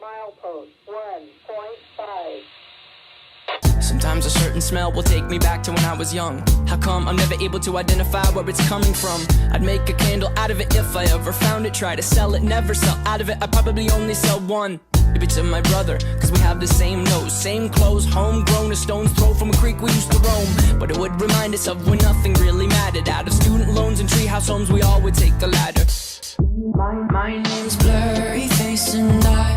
Milepost 1.5. Sometimes a certain smell will take me back to when I was young. How come I'm never able to identify where it's coming from? I'd make a candle out of it if I ever found it. Try to sell it, never sell out of it. I'd probably only sell one. Maybe to my brother, cause we have the same nose, same clothes, homegrown, a stone's throw from a creek we used to roam. But it would remind us of when nothing really mattered. Out of student loans and treehouse homes, we all would take the ladder. My name's Blurry Face and I